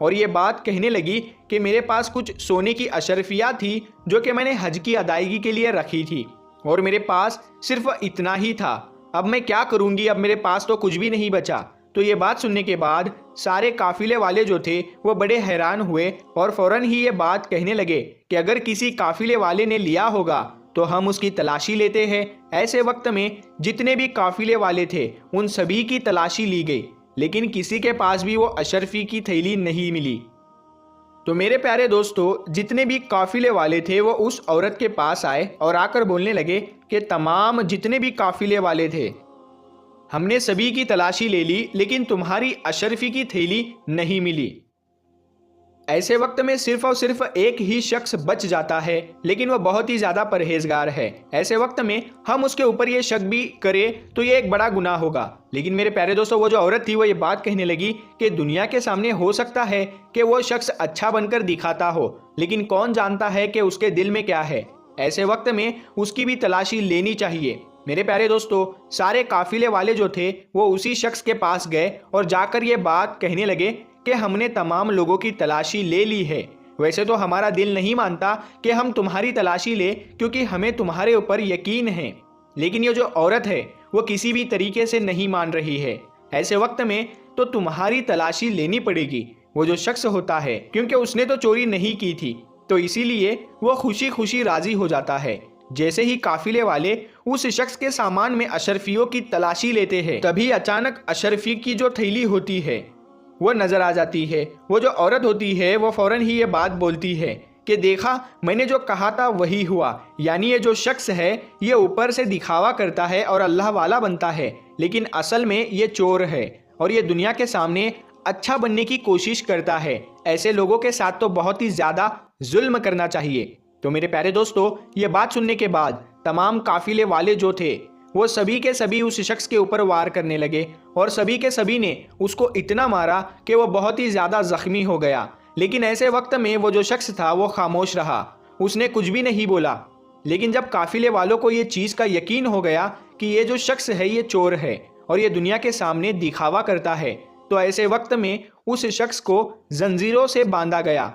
اور یہ بات کہنے لگی کہ میرے پاس کچھ سونے کی اشرفیات تھی جو کہ میں نے حج کی ادائیگی کے لیے رکھی تھی، اور میرے پاس صرف اتنا ہی تھا۔ اب میں کیا کروں گی؟ اب میرے پاس تو کچھ بھی نہیں بچا۔ تو یہ بات سننے کے بعد سارے قافلے والے جو تھے وہ بڑے حیران ہوئے اور فوراً ہی یہ بات کہنے لگے کہ اگر کسی قافلے والے نے لیا ہوگا تو ہم اس کی تلاشی لیتے ہیں۔ ایسے وقت میں جتنے بھی قافلے والے تھے ان سبھی کی تلاشی لی گئی، لیکن کسی کے پاس بھی وہ اشرفی کی تھیلی نہیں ملی۔ تو میرے پیارے دوستو، جتنے بھی قافلے والے تھے وہ اس عورت کے پاس آئے اور آ کر بولنے لگے کہ تمام جتنے بھی قافلے والے تھے ہم نے سبھی کی تلاشی لے لی، لیکن تمہاری اشرفی کی تھیلی نہیں ملی۔ ایسے وقت میں صرف اور صرف ایک ہی شخص بچ جاتا ہے، لیکن وہ بہت ہی زیادہ پرہیزگار ہے۔ ایسے وقت میں ہم اس کے اوپر یہ شک بھی کریں تو یہ ایک بڑا گناہ ہوگا۔ لیکن میرے پیارے دوستو، وہ جو عورت تھی وہ یہ بات کہنے لگی کہ دنیا کے سامنے ہو سکتا ہے کہ وہ شخص اچھا بن کر دکھاتا ہو، لیکن کون جانتا ہے کہ اس کے دل میں کیا ہے۔ ایسے وقت میں اس کی بھی تلاشی لینی چاہیے۔ میرے پیارے دوستو، سارے قافلے والے جو تھے وہ اسی شخص کے پاس گئے اور جا کر یہ بات کہنے لگے کہ ہم نے تمام لوگوں کی تلاشی لے لی ہے۔ ویسے تو ہمارا دل نہیں مانتا کہ ہم تمہاری تلاشی لیں، کیونکہ ہمیں تمہارے اوپر یقین ہے، لیکن یہ جو عورت ہے وہ کسی بھی طریقے سے نہیں مان رہی ہے۔ ایسے وقت میں تو تمہاری تلاشی لینی پڑے گی۔ وہ جو شخص ہوتا ہے، کیونکہ اس نے تو چوری نہیں کی تھی، تو اسی لیے وہ خوشی خوشی راضی ہو جاتا ہے۔ جیسے ہی قافلے والے اس شخص کے سامان میں اشرفیوں کی تلاشی لیتے ہیں، تبھی اچانک اشرفی کی جو تھیلی ہوتی ہے وہ نظر آ جاتی ہے۔ وہ جو عورت ہوتی ہے وہ فوراً ہی یہ بات بولتی ہے کہ دیکھا، میں نے جو کہا تھا وہی ہوا۔ یعنی یہ جو شخص ہے یہ اوپر سے دکھاوا کرتا ہے اور اللہ والا بنتا ہے، لیکن اصل میں یہ چور ہے اور یہ دنیا کے سامنے اچھا بننے کی کوشش کرتا ہے۔ ایسے لوگوں کے ساتھ تو بہت ہی زیادہ ظلم کرنا چاہیے۔ تو میرے پیارے دوستو، یہ بات سننے کے بعد تمام قافلے والے جو تھے وہ سبھی کے سبھی اس شخص کے اوپر وار کرنے لگے، اور سبھی کے سبھی نے اس کو اتنا مارا کہ وہ بہت ہی زیادہ زخمی ہو گیا۔ لیکن ایسے وقت میں وہ جو شخص تھا وہ خاموش رہا، اس نے کچھ بھی نہیں بولا۔ لیکن جب قافلے والوں کو یہ چیز کا یقین ہو گیا کہ یہ جو شخص ہے یہ چور ہے اور یہ دنیا کے سامنے دکھاوا کرتا ہے، تو ایسے وقت میں اس شخص کو زنجیروں سے باندھا گیا۔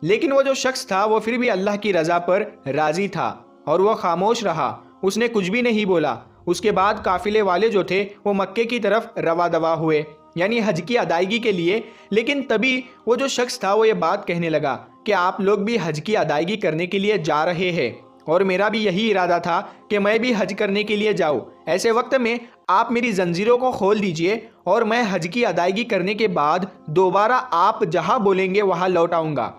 لیکن وہ جو شخص تھا وہ پھر بھی اللہ کی رضا پر راضی تھا اور وہ خاموش رہا، اس نے کچھ بھی نہیں بولا۔ اس کے بعد قافلے والے جو تھے وہ مکے کی طرف رواں دواں ہوئے، یعنی حج کی ادائیگی کے لیے۔ لیکن تبھی وہ جو شخص تھا وہ یہ بات کہنے لگا کہ آپ لوگ بھی حج کی ادائیگی کرنے کے لیے جا رہے ہیں، اور میرا بھی یہی ارادہ تھا کہ میں بھی حج کرنے کے لیے جاؤں۔ ایسے وقت میں آپ میری زنجیروں کو کھول دیجئے اور میں حج کی ادائیگی کرنے کے بعد دوبارہ آپ جہاں بولیں گے وہاں لوٹ آؤں گا،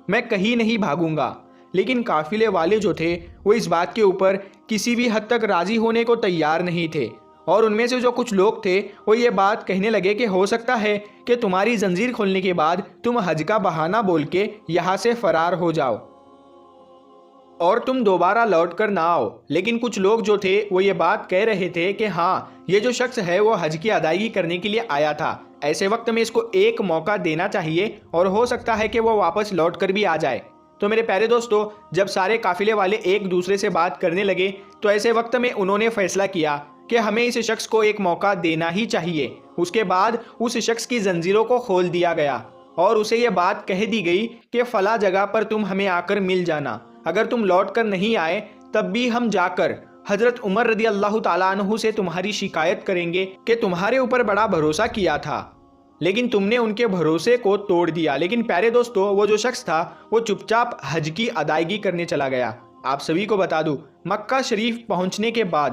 میں کہیں نہیں بھاگوں گا۔ لیکن قافلے والے جو تھے وہ اس بات کے اوپر کسی بھی حد تک راضی ہونے کو تیار نہیں تھے، اور ان میں سے جو کچھ لوگ تھے وہ یہ بات کہنے لگے کہ ہو سکتا ہے کہ تمہاری زنجیر کھولنے کے بعد تم حج کا بہانہ بول کے یہاں سے فرار ہو جاؤ اور تم دوبارہ لوٹ کر نہ آؤ۔ لیکن کچھ لوگ جو تھے وہ یہ بات کہہ رہے تھے کہ ہاں، یہ جو شخص ہے وہ حج کی ادائیگی کرنے کے لیے آیا تھا، ایسے وقت میں اس کو ایک موقع دینا چاہیے اور ہو سکتا ہے کہ وہ واپس لوٹ کر بھی آ جائے۔ تو میرے پیارے دوستو، جب سارے قافلے والے ایک دوسرے سے بات کرنے لگے تو ایسے وقت میں انہوں نے فیصلہ کیا کہ ہمیں اس شخص کو ایک موقع دینا ہی چاہیے۔ اس کے بعد اس شخص کی زنجیروں کو کھول دیا گیا اور اسے یہ بات کہہ دی گئی کہ فلاں جگہ پر تم ہمیں آ کر مل جانا، اگر تم لوٹ کر نہیں آئے تب بھی ہم جا کر حضرت عمر رضی اللہ تعالیٰ عنہ سے تمہاری شکایت کریں گے کہ تمہارے اوپر بڑا بھروسہ کیا تھا لیکن تم نے ان کے بھروسے کو توڑ دیا۔ لیکن پیارے دوستو، وہ جو شخص تھا وہ چپ چاپ حج کی ادائیگی کرنے چلا گیا۔ آپ سبھی کو بتا دوں، مکہ شریف پہنچنے کے بعد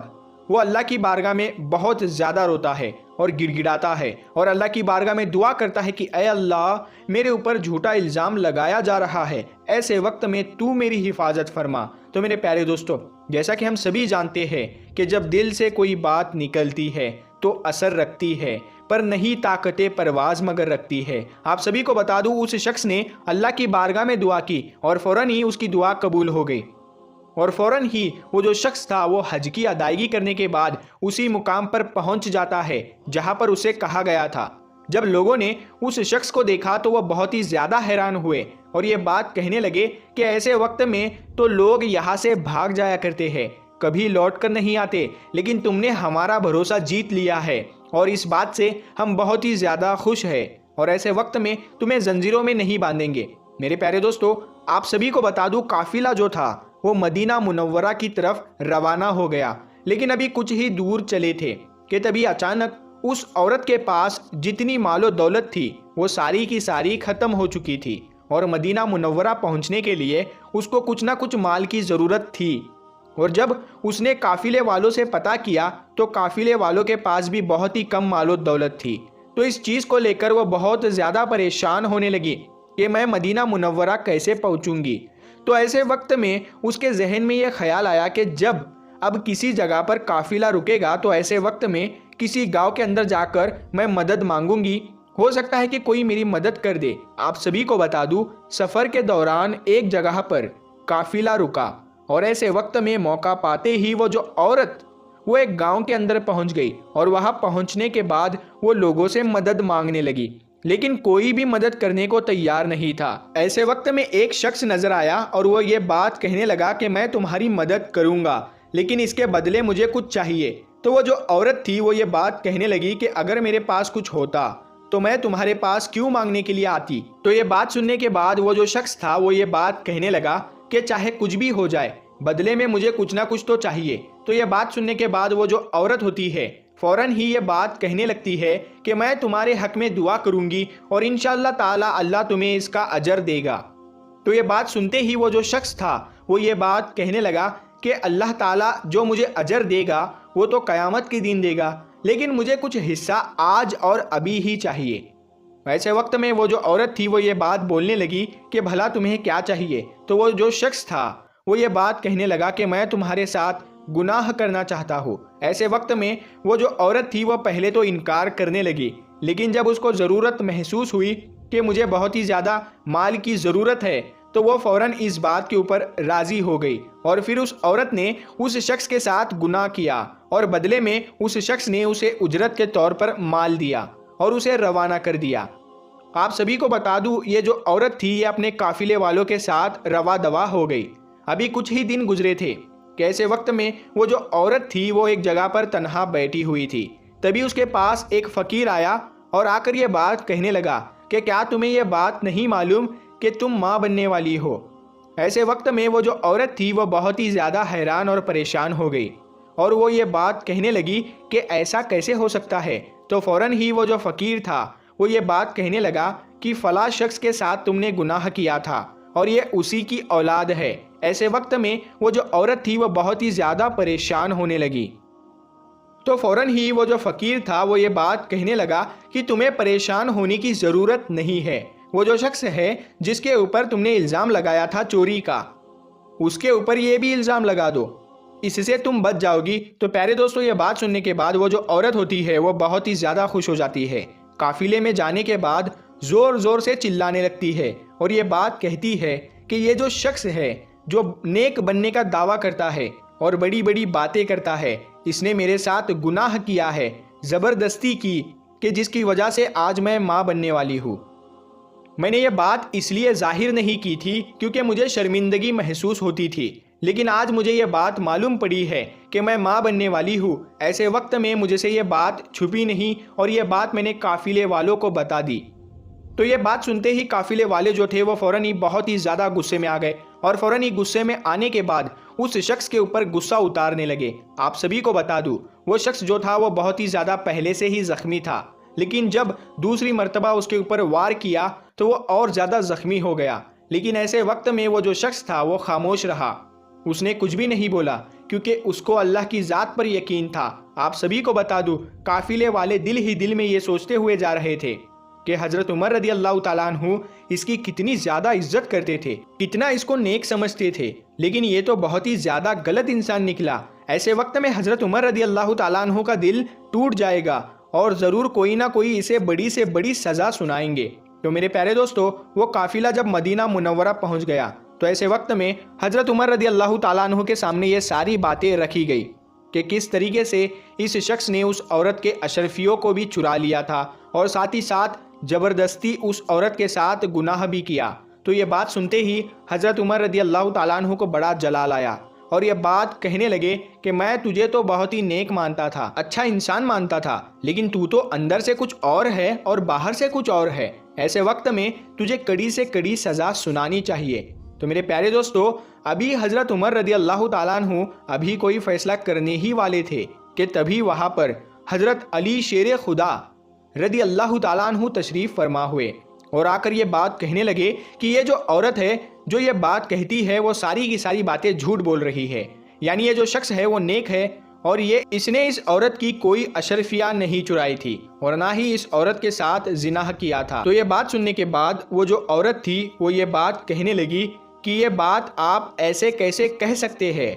وہ اللہ کی بارگاہ میں بہت زیادہ روتا ہے اور گڑ گڑاتا ہے اور اللہ کی بارگاہ میں دعا کرتا ہے کہ اے اللہ، میرے اوپر جھوٹا الزام لگایا جا رہا ہے، ایسے وقت میں تو میری حفاظت فرما۔ تو میرے پیارے دوستو، جیسا کہ ہم سبھی جانتے ہیں کہ جب دل سے کوئی بات نکلتی ہے تو اثر رکھتی ہے، پر نہیں طاقت پرواز مگر رکھتی ہے۔ آپ سبھی کو بتا دوں، اس شخص نے اللہ کی بارگاہ میں دعا کی اور فوراً ہی اس کی دعا قبول ہو گئی، اور فوراً ہی وہ جو شخص تھا وہ حج کی ادائیگی کرنے کے بعد اسی مقام پر پہنچ جاتا ہے جہاں پر اسے کہا گیا تھا۔ جب لوگوں نے اس شخص کو دیکھا تو وہ بہت ہی زیادہ حیران ہوئے اور یہ بات کہنے لگے کہ ایسے وقت میں تو لوگ یہاں سے بھاگ جایا کرتے ہیں، کبھی لوٹ کر نہیں آتے، لیکن تم نے ہمارا بھروسہ جیت لیا ہے اور اس بات سے ہم بہت ہی زیادہ خوش ہیں۔ اور ایسے وقت میں تمہیں زنجیروں میں نہیں باندھیں گے۔ میرے پیارے دوستو، آپ سبھی کو بتا دوں قافلہ جو تھا وہ مدینہ منورہ کی طرف روانہ ہو گیا، لیکن ابھی کچھ ہی دور چلے تھے کہ تبھی اچانک اس عورت کے پاس جتنی مال و دولت تھی وہ ساری کی ساری ختم ہو چکی تھی، اور مدینہ منورہ پہنچنے کے لیے اس کو کچھ نہ کچھ مال کی ضرورت تھی۔ اور جب اس نے قافلے والوں سے پتہ کیا تو قافلے والوں کے پاس بھی بہت ہی کم مال و دولت تھی، تو اس چیز کو لے کر وہ بہت زیادہ پریشان ہونے لگی کہ میں مدینہ منورہ کیسے پہنچوں گی۔ تو ایسے وقت میں اس کے ذہن میں یہ خیال آیا کہ جب اب کسی جگہ پر قافلہ رکے گا تو ایسے وقت میں کسی گاؤں کے اندر جا کر میں مدد مانگوں گی، ہو سکتا ہے کہ کوئی میری مدد کر دے۔ آپ سبھی کو بتا دوں سفر کے دوران ایک جگہ پر قافلہ رکا، اور ایسے وقت میں موقع پاتے ہی وہ جو عورت وہ ایک گاؤں کے اندر پہنچ گئی، اور وہاں پہنچنے کے بعد وہ لوگوں سے مدد مانگنے لگی، لیکن کوئی بھی مدد کرنے کو تیار نہیں تھا۔ ایسے وقت میں ایک شخص نظر آیا اور وہ یہ بات کہنے لگا کہ میں تمہاری مدد کروں گا، لیکن اس کے بدلے مجھے کچھ چاہیے۔ تو وہ جو عورت تھی وہ یہ بات کہنے لگی کہ اگر میرے پاس کچھ ہوتا تو میں تمہارے پاس کیوں مانگنے کے لیے آتی۔ تو یہ بات سننے کے بعد وہ جو شخص تھا وہ یہ بات کہنے لگا کہ چاہے کچھ بھی ہو جائے بدلے میں مجھے کچھ نہ کچھ تو چاہیے۔ تو یہ بات سننے کے بعد وہ جو عورت ہوتی ہے فوراً ہی یہ بات کہنے لگتی ہے کہ میں تمہارے حق میں دعا کروں گی اور انشاءاللہ تعالی اللہ تمہیں اس کا اجر دے گا۔ تو یہ بات سنتے ہی وہ جو شخص تھا وہ یہ بات کہنے لگا کہ اللہ تعالیٰ جو مجھے اجر دے گا وہ تو قیامت کے دن دے گا، لیکن مجھے کچھ حصہ آج اور ابھی ہی چاہیے۔ ایسے وقت میں وہ جو عورت تھی وہ یہ بات بولنے لگی کہ بھلا تمہیں کیا چاہیے۔ تو وہ جو شخص تھا وہ یہ بات کہنے لگا کہ میں تمہارے ساتھ گناہ کرنا چاہتا ہوں۔ ایسے وقت میں وہ جو عورت تھی وہ پہلے تو انکار کرنے لگی، لیکن جب اس کو ضرورت محسوس ہوئی کہ مجھے بہت ہی زیادہ مال کی ضرورت ہے تو وہ فوراً اس بات کے اوپر راضی ہو گئی، اور پھر اس عورت نے اس شخص کے ساتھ گناہ کیا، اور بدلے میں اس شخص نے اسے اجرت کے طور پر مال دیا اور اسے روانہ کر دیا۔ آپ سبھی کو بتا دوں یہ جو عورت تھی یہ اپنے قافلے والوں کے ساتھ روا دوا ہو گئی۔ ابھی کچھ ہی دن گزرے تھے کہ ایسے وقت میں وہ جو عورت تھی وہ ایک جگہ پر تنہا بیٹھی ہوئی تھی۔ تبھی اس کے پاس ایک فقیر آیا اور آ کر یہ بات کہنے لگا کہ کیا تمہیں یہ بات نہیں معلوم کہ تم ماں بننے والی ہو؟ ایسے وقت میں وہ جو عورت تھی وہ بہت ہی زیادہ حیران اور پریشان ہو گئی، اور وہ یہ بات کہنے لگی کہ ایسا کیسے ہو سکتا ہے۔ تو فوراً ہی وہ جو فقیر تھا وہ یہ بات کہنے لگا کہ فلاں شخص کے ساتھ تم نے گناہ کیا تھا اور یہ اسی کی اولاد ہے۔ ایسے وقت میں وہ جو عورت تھی وہ بہت ہی زیادہ پریشان ہونے لگی۔ تو فوراً ہی وہ جو فقیر تھا وہ یہ بات کہنے لگا کہ تمہیں پریشان ہونے کی ضرورت نہیں ہے۔ وہ جو شخص ہے جس کے اوپر تم نے الزام لگایا تھا چوری کا، اس کے اوپر یہ بھی الزام لگا دو، اس سے تم بچ جاؤ گی۔ تو پیارے دوستو یہ بات سننے کے بعد وہ جو عورت ہوتی ہے وہ بہت ہی زیادہ خوش ہو جاتی ہے۔ قافلے میں جانے کے بعد زور زور سے چلانے لگتی ہے اور یہ بات کہتی ہے کہ یہ جو شخص ہے جو نیک بننے کا دعویٰ کرتا ہے اور بڑی بڑی باتیں کرتا ہے، اس نے میرے ساتھ گناہ کیا ہے، زبردستی کی، کہ جس کی وجہ سے آج میں ماں بننے والی ہوں۔ میں نے یہ بات اس لیے ظاہر نہیں کی تھی کیونکہ مجھے شرمندگی محسوس ہوتی تھی، لیکن آج مجھے یہ بات معلوم پڑی ہے کہ میں ماں بننے والی ہوں۔ ایسے وقت میں مجھے سے یہ بات چھپی نہیں اور یہ بات میں نے قافلے والوں کو بتا دی۔ تو یہ بات سنتے ہی قافلے والے جو تھے وہ فوراً ہی بہت ہی زیادہ غصے میں آ گئے، اور فوراً ہی غصے میں آنے کے بعد اس شخص کے اوپر غصہ اتارنے لگے۔ آپ سبھی کو بتا دوں وہ شخص جو تھا وہ بہت ہی زیادہ پہلے سے ہی زخمی تھا، لیکن جب دوسری مرتبہ اس کے اوپر وار کیا تو وہ اور زیادہ زخمی ہو گیا۔ لیکن ایسے وقت میں وہ جو شخص تھا وہ خاموش رہا، اس نے کچھ بھی نہیں بولا کیونکہ اس کو اللہ کی ذات پر یقین تھا۔ آپ سبھی کو بتا دوں قافلے والے دل ہی دل میں یہ سوچتے ہوئے جا رہے تھے کہ حضرت عمر رضی اللہ تعالیٰ عنہ اس کی کتنی زیادہ عزت کرتے تھے، کتنا اس کو نیک سمجھتے تھے، لیکن یہ تو بہت ہی زیادہ غلط انسان نکلا۔ ایسے وقت میں حضرت عمر رضی اللہ تعالیٰ عنہ کا دل ٹوٹ جائے گا اور ضرور کوئی نہ کوئی اسے بڑی سے بڑی سزا سنائیں گے۔ تو میرے پیارے دوستو وہ قافلہ جب مدینہ منورہ پہنچ گیا تو ایسے وقت میں حضرت عمر رضی اللہ تعالیٰ عنہ کے سامنے یہ ساری باتیں رکھی گئی کہ کس طریقے سے اس شخص نے اس عورت کے اشرفیوں کو بھی چرا لیا تھا اور ساتھ ہی ساتھ زبردستی اس عورت کے ساتھ گناہ بھی کیا۔ تو یہ بات سنتے ہی حضرت عمر رضی اللہ تعالیٰ عنہ کو بڑا جلال آیا اور یہ بات کہنے لگے کہ میں تجھے تو بہت ہی نیک مانتا تھا، اچھا انسان مانتا تھا، لیکن تو اندر سے کچھ اور ہے اور باہر سے کچھ اور ہے۔ ایسے وقت میں تجھے کڑی سے کڑی سزا سنانی چاہیے۔ تو میرے پیارے دوستو، ابھی حضرت عمر رضی اللہ تعالیٰ عنہ ابھی کوئی فیصلہ کرنے ہی والے تھے کہ تبھی وہاں پر حضرت علی شیر خدا رضی اللہ تعالیٰ عنہ تشریف فرما ہوئے اور آ کر یہ بات کہنے لگے کہ یہ جو عورت ہے جو یہ بات کہتی ہے وہ ساری کی ساری باتیں جھوٹ بول رہی ہے، یعنی یہ جو شخص ہے وہ نیک ہے اور اس نے اس عورت کی کوئی اشرفیہ نہیں چرائی تھی اور نہ ہی اس عورت کے ساتھ زنا کیا تھا۔ تو یہ بات سننے کے بعد وہ جو عورت تھی وہ یہ بات کہنے لگی کہ یہ بات آپ ایسے کیسے کہہ سکتے ہیں،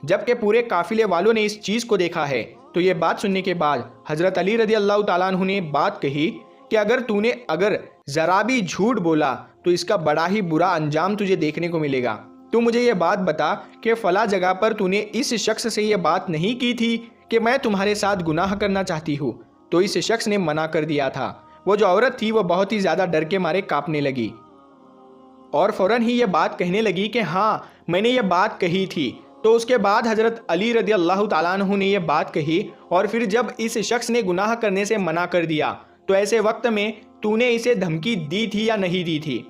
جبکہ پورے قافلے والوں نے اس چیز کو دیکھا ہے۔ تو یہ بات سننے کے بعد حضرت علی رضی اللہ تعالیٰ عنہ نے بات کہی کہ اگر ذرا بھی جھوٹ بولا تو اس کا بڑا ہی برا انجام تجھے دیکھنے کو ملے گا۔ تو مجھے یہ بات بتا کہ فلاں جگہ پر تو نے اس شخص سے یہ بات نہیں کی تھی کہ میں تمہارے ساتھ گناہ کرنا چاہتی ہوں؟ تو اس شخص نے منع کر دیا تھا۔ وہ جو عورت تھی وہ بہت ہی زیادہ ڈر کے مارے کانپنے لگی اور فوراً ہی یہ بات کہنے لگی کہ ہاں میں نے یہ بات کہی تھی۔ تو اس کے بعد حضرت علی رضی اللہ تعالیٰ عنہ نے یہ بات کہی اور پھر جب اس شخص نے گناہ کرنے سے منع کر دیا تو ایسے وقت میں تو نے اسے دھمکی دی تھی یا نہیں دی تھی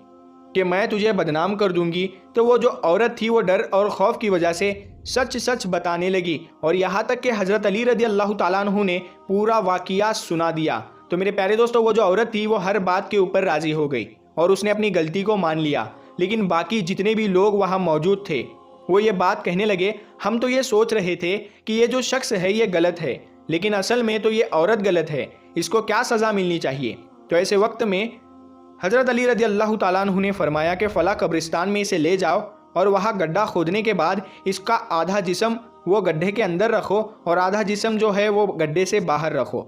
کہ میں تجھے بدنام کر دوں گی؟ تو وہ جو عورت تھی وہ ڈر اور خوف کی وجہ سے سچ سچ بتانے لگی اور یہاں تک کہ حضرت علی رضی اللہ تعالیٰ عنہ نے پورا واقعہ سنا دیا۔ تو میرے پیارے دوستو، وہ جو عورت تھی وہ ہر بات کے اوپر راضی ہو گئی اور اس نے اپنی غلطی کو مان لیا، لیکن باقی جتنے بھی لوگ وہاں موجود تھے وہ یہ بات کہنے لگے ہم تو یہ سوچ رہے تھے کہ یہ جو شخص ہے یہ غلط ہے، لیکن اصل میں تو یہ عورت غلط ہے، اس کو کیا سزا ملنی چاہیے؟ تو ایسے وقت میں حضرت علی رضی اللہ تعالیٰ عنہ نے فرمایا کہ فلاں قبرستان میں اسے لے جاؤ اور وہاں گڈھا کھودنے کے بعد اس کا آدھا جسم وہ گڈھے کے اندر رکھو اور آدھا جسم جو ہے وہ گڈھے سے باہر رکھو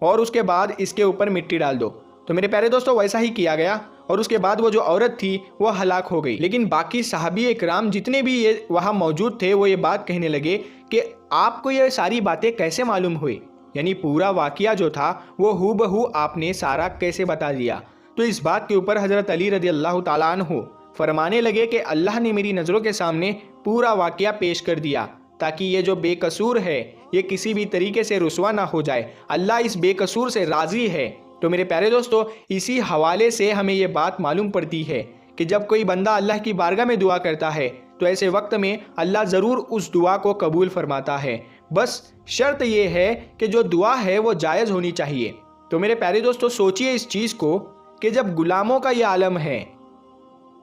اور اس کے بعد اس کے اوپر مٹی ڈال دو۔ تو میرے پیارے دوستو ویسا ہی کیا گیا اور اس کے بعد وہ جو عورت تھی وہ ہلاک ہو گئی۔ لیکن باقی صحابی اکرام جتنے بھی یہ وہاں موجود تھے وہ یہ بات کہنے لگے کہ آپ کو یہ ساری باتیں کیسے معلوم ہوئی، یعنی پورا واقعہ جو تھا وہ ہو بہو آپ نے سارا کیسے بتا دیا؟ تو اس بات کے اوپر حضرت علی رضی اللہ تعالیٰ عنہ فرمانے لگے کہ اللہ نے میری نظروں کے سامنے پورا واقعہ پیش کر دیا تاکہ یہ جو بے قصور ہے یہ کسی بھی طریقے سے رسوا نہ ہو جائے، اللہ اس بے قصور سے راضی ہے۔ تو میرے پیارے دوستو، اسی حوالے سے ہمیں یہ بات معلوم پڑتی ہے کہ جب کوئی بندہ اللہ کی بارگاہ میں دعا کرتا ہے تو ایسے وقت میں اللہ ضرور اس دعا کو قبول فرماتا ہے، بس شرط یہ ہے کہ جو دعا ہے وہ جائز ہونی چاہیے۔ تو میرے پیارے دوستو سوچئے اس چیز کو کہ جب غلاموں کا یہ عالم ہے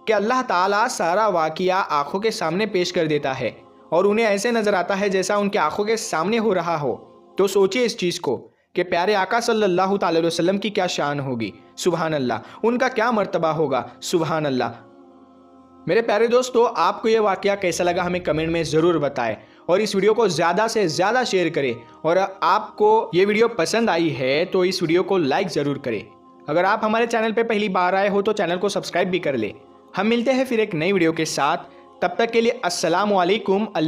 کہ اللہ تعالیٰ سارا واقعہ آنکھوں کے سامنے پیش کر دیتا ہے اور انہیں ایسے نظر آتا ہے جیسا ان کے آنکھوں کے سامنے ہو رہا ہو، تو سوچئے اس چیز کو کہ پیارے آقا صلی اللہ تعالی علیہ وسلم کی کیا شان ہوگی، سبحان اللہ، ان کا کیا مرتبہ ہوگا، سبحان اللہ۔ میرے پیارے دوستو، آپ کو یہ واقعہ کیسا لگا ہمیں کمنٹ میں ضرور بتائیں اور اس ویڈیو کو زیادہ سے زیادہ شیئر کریں، اور آپ کو یہ ویڈیو پسند آئی ہے تو اس ویڈیو کو لائک ضرور کریں۔ اگر آپ ہمارے چینل پہ پہلی بار آئے ہو تو چینل کو سبسکرائب بھی کر لیں۔ ہم ملتے ہیں پھر ایک نئی ویڈیو کے ساتھ، تب تک کے لیے السلام علیکم۔